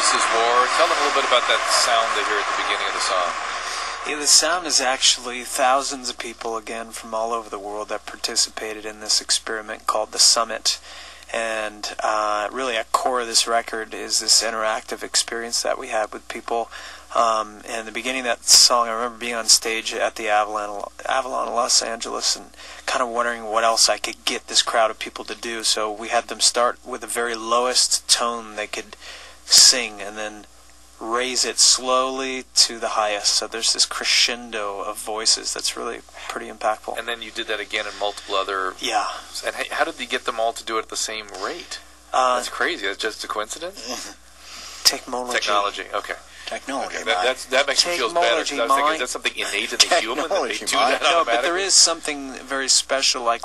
This Is War. Tell them a little bit about that sound they hear at the beginning of the song. Yeah, the sound is actually thousands of people, again, from all over the world that participated in this experiment called the Summit. And really at core of this record is this interactive experience that we had with people. And the beginning of that song, I remember being on stage at the Avalon in Los Angeles and kind of wondering what else I could get this crowd of people to do. So we had them start with the very lowest tone they could sing and then raise it slowly to the highest. So there's this crescendo of voices that's really pretty impactful. And then you did that again in multiple other... Yeah. And how did you get them all to do it at the same rate? That's crazy. That's just a coincidence? Technology. Okay. Technology. Okay. That makes me feel better. Because I was thinking, is that something innate in the human that they do that No, but there is something very special, like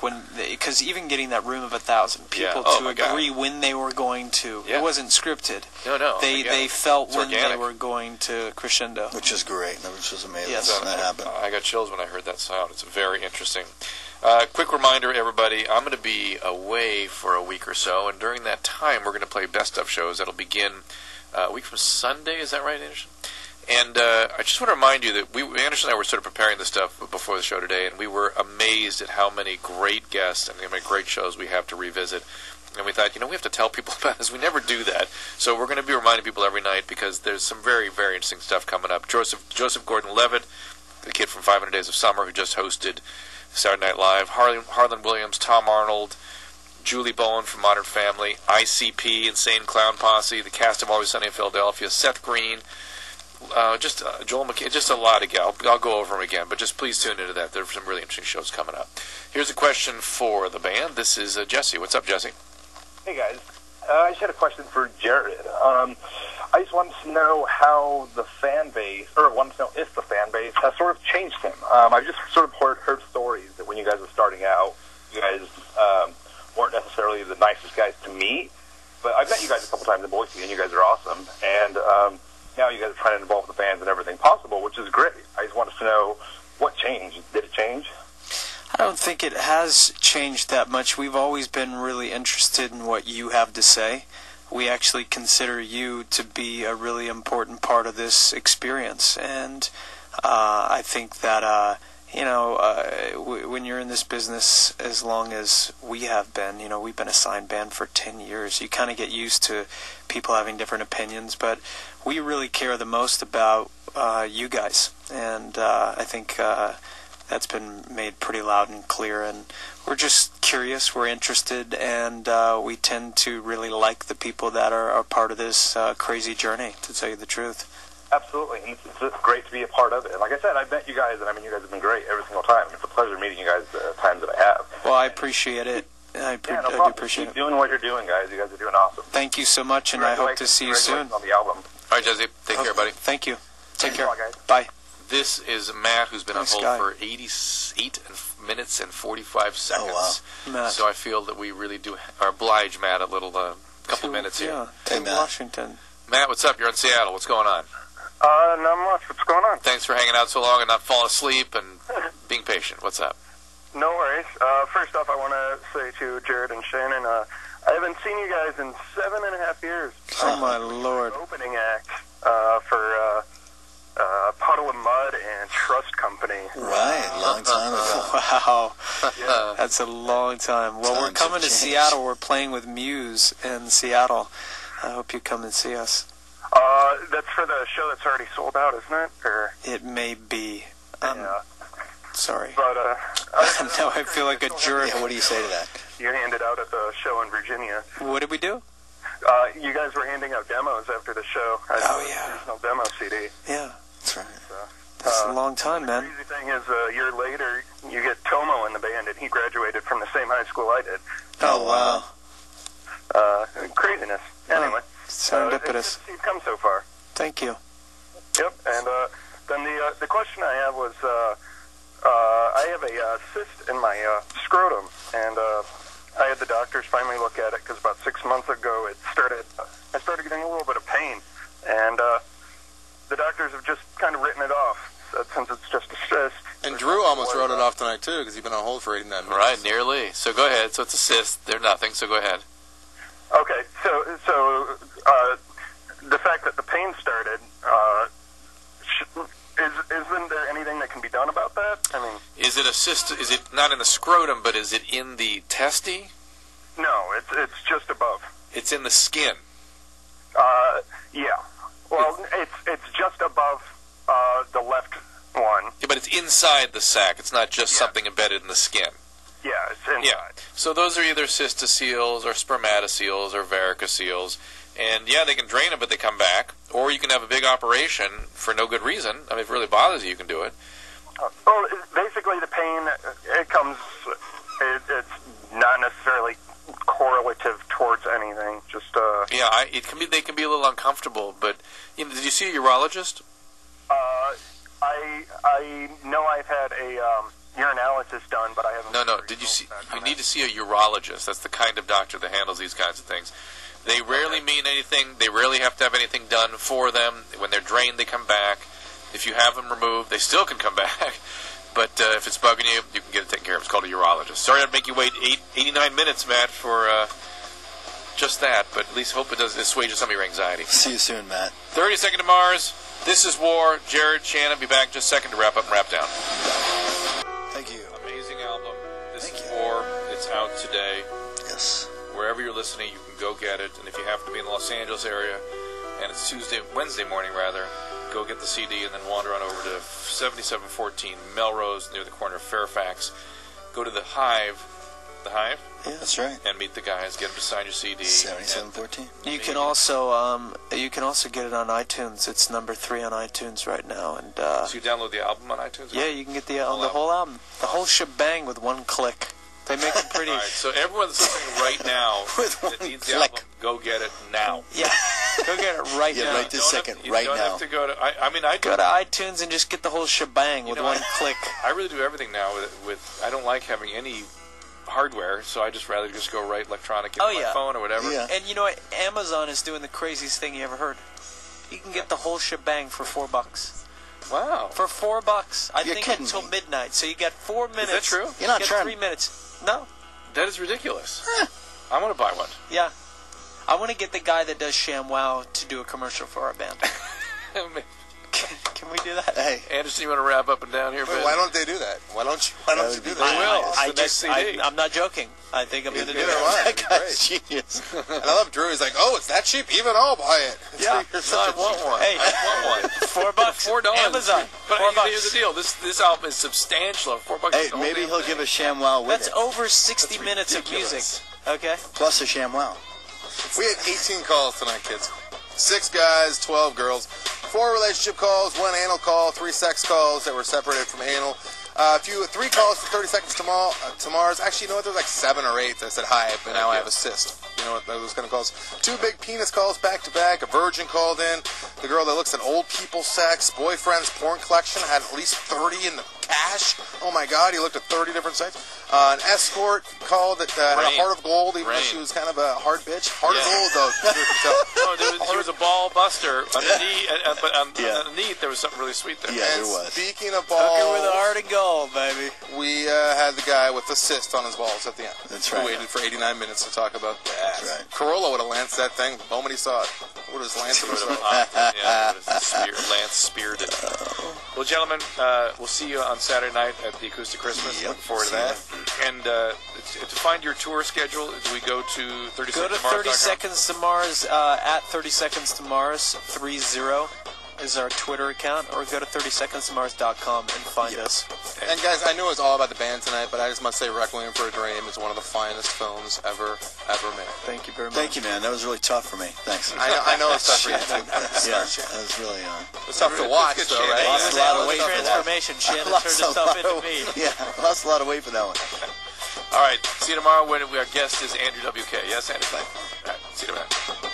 because even getting that room of 1,000 people to agree when they were going to, it wasn't scripted. No. They felt when they were going to crescendo. Which is great. Which is amazing. Yes. That happened. I got chills when I heard that sound. It's very interesting. Quick reminder, everybody, I'm going to be away for a week or so, and during that time, we're going to play best of shows. That'll begin a week from Sunday. Is that right, Anderson? And I just want to remind you that Anderson and I were sort of preparing this stuff before the show today, and we were amazed at how many great guests and how many great shows we have to revisit. And we thought, we have to tell people about this. We never do that. So we're going to be reminding people every night because there's some very, very interesting stuff coming up. Joseph Gordon-Levitt, the kid from 500 Days of Summer who just hosted Saturday Night Live, Harlan Williams, Tom Arnold, Julie Bowen from Modern Family, ICP, Insane Clown Posse, the cast of Always Sunny in Philadelphia, Seth Green, Joel McKay, just a lot of guys. I'll go over them again, but just please tune into that. There's some really interesting shows coming up. Here's a question for the band. This is Jesse. What's up, Jesse? Hey, guys. I just had a question for Jared. I just wanted to know how the fan base, or wanted to know if the fan base has sort of changed him. I've just sort of heard stories that when you guys were starting out, you guys weren't necessarily the nicest guys to meet, but I've met you guys a couple times in Boise, and you guys are awesome. And now you guys are trying to involve the fans in everything possible, which is great. I just wanted to know what changed. Did it change? I don't think it has changed that much. We've always been really interested in what you have to say. We actually consider you to be a really important part of this experience, and I think that when you're in this business as long as we have been, we've been a signed band for 10 years, you kind of get used to people having different opinions, but we really care the most about you guys, and I think that's been made pretty loud and clear, and we're just curious, we're interested, and we tend to really like the people that are part of this crazy journey, to tell you the truth. Absolutely. It's great to be a part of it. Like I said, I've met you guys, and you guys have been great every single time. It's a pleasure meeting you guys the times that I have. Well, I appreciate it. I do appreciate it. Keep doing what you're doing, guys. You guys are doing awesome. Thank you so much, and I hope to see you soon. On the album. All right, Jesse. Take care, buddy. Thank you. Take care. Guys. Bye. This is Matt, who's been on hold for 88 minutes and 45 seconds. Oh, wow. Matt. So I feel that we really do oblige Matt a little couple minutes here. Yeah, to Washington. Matt, what's up? You're in Seattle. What's going on? Not much. What's going on? Thanks for hanging out so long and not falling asleep and being patient. What's up? No worries. First off, I want to say to Jared and Shannon, I haven't seen you guys in 7.5 years. Oh, my Lord. Opening act for Puddle of Mud and Trust Company. Right, long time ago. Wow. Yeah. That's a long time. Well, we're coming to Seattle. We're playing with Muse in Seattle. I hope you come and see us. That's for the show that's already sold out, isn't it? Or it may be. Yeah. Sorry. But now I feel like a jerk. Yeah, what do you say to that? You handed out at the show in Virginia. What did we do? You guys were handing out demos after the show. Oh, yeah. Original demo CD. Yeah. That's right. That's a long time, man. The crazy thing is, a year later, you get Tomo in the band, and he graduated from the same high school I did. Oh, wow. Craziness. Anyway. Serendipitous. You've come so far. Thank you. Yep, and then the question I have was, I have a cyst in my scrotum, and I had the doctors finally look at it because about 6 months ago I started getting a little bit of pain, and the doctors have just kind of written it off, since it's just a cyst. And Drew almost wrote it off tonight, too, because he's been on hold for 89 minutes. Right, nearly. So go ahead. So it's a cyst. They're nothing, so go ahead. Okay, so the fact that pain started, isn't there anything that can be done about that? I mean, is it not in the scrotum, but is it in the testy? no, it's just above. It's in the skin. Yeah. Well, it's just above the left one. Yeah, but it's inside the sac. It's not just something embedded in the skin. Yeah, it's inside. Yeah. So those are either cystoceles or spermatoceles or varicoceles. And, yeah, they can drain them, but they come back. Or you can have a big operation for no good reason. I mean, if it really bothers you, you can do it. Well, basically the pain, it's not necessarily correlative towards anything. Just, Yeah, they can be a little uncomfortable. But, did you see a urologist? I know I've had a urinalysis done, but I haven't. No. Did you see? You need to see a urologist. That's the kind of doctor that handles these kinds of things. They rarely mean anything. They rarely have to have anything done for them. When they're drained, they come back. If you have them removed, they still can come back. But if it's bugging you, you can get it taken care of. It's called a urologist. Sorry I'd make you wait 89 minutes, Matt, for just that. But at least hope it does assuage some of your anxiety. See you soon, Matt. 30-Second to Mars. This is War. Jared, Shannon, be back just a second to wrap up and wrap down. Thank you. Amazing album. This Thank is you. War. It's out today. Yes. Wherever you're listening, you can go get it. And if you happen to be in the Los Angeles area, and it's Wednesday morning rather, go get the CD and then wander on over to 7714 Melrose near the corner of Fairfax. Go to the Hive. The Hive? Yeah, that's right. And meet the guys. Get them to sign your CD. 7714. You can also get it on iTunes. It's number 3 on iTunes right now. And So you download the album on iTunes? yeah, you can get the whole album, the whole shebang with one click. They make it pretty. All right, so everyone that's listening right now that needs the album, go get it now. Yeah, go get it right Yeah, now. right this second, right You don't now. have to go to. I Go to iTunes and just get the whole shebang with one click. I really do everything now with. I don't like having any hardware, so I just rather just go right electronic into my phone or whatever. Yeah. And you know what? Amazon is doing the craziest thing you ever heard. You can get the whole shebang for $4. Wow. For $4, I You're think kidding until me. midnight. So you got 4 minutes. Is that true? You're not you trying. get 3 minutes. No. That is ridiculous. I want to buy one. Yeah. I want to get the guy that does ShamWow to do a commercial for our band. Can we do that? Hey. Anderson, you want to wrap up and down here? Wait, why don't they do that? Why don't you do that? They will. It's the next CD. I'm not joking. I think I'm going to do Neither am that. I. That guy's genius. And I love Drew. He's like, oh, it's that cheap? Even I'll buy it. Yeah. You're So I such a want one. Hey. I want one. $4. $4. Amazon. But $4. here's the deal. This album is substantial. $4. Hey, is the whole maybe damn he'll thing. give a ShamWow with That's it. over 60 That's minutes of ridiculous. music. Okay? Plus a ShamWow. We had 18 calls tonight, kids. 6 guys, 12 girls. 4 relationship calls, 1 anal call, 3 sex calls that were separated from anal. 3 calls for 30 seconds to Mars. Actually, you know what? There was like 7 or 8 that said hi, but now I have a cyst. You know what? Those kind of calls. 2 big penis calls back to back. A virgin called in. The girl that looks at old people sex. Boyfriend's porn collection had at least 30 in the cache. Oh my God, he looked at 30 different sites. An escort called that had a heart of gold, even though she was kind of a hard bitch. Heart of gold, though. No, there was a ball buster underneath, but underneath there was something really sweet there. Yeah, And there was. speaking of Hooker with a balls, heart of gold, baby. we had the guy with the cyst on his balls at the end. That's We right. waited for 89 minutes to talk about that. That's right. Corolla would have lanced that thing the moment he saw it. Would have lanced it. Lance speared it. Well, gentlemen, we'll see you on Saturday night at the Acoustic Christmas. Yep, Looking forward to see that. And to find your tour schedule, do we go to 30 Go to 30 Seconds to Mars at 30 Seconds to Mars 30 is our Twitter account, or go to 30secondstomars.com and find us. And guys, I knew it was all about the band tonight, but I just must say Requiem for a Dream is one of the finest films ever made. Thank you very much. Thank you, man. That was really tough for me. Thanks. I know it's tough for you. Yeah, that was really. It's tough to watch, though, right? Lost a lot of weight for that. Transformation. Shannon Lost turned a himself lot into of- me. Yeah, lost a lot of weight for that one. All right, see you tomorrow when our guest is Andrew WK. Yes, Andrew? All right, see you tomorrow.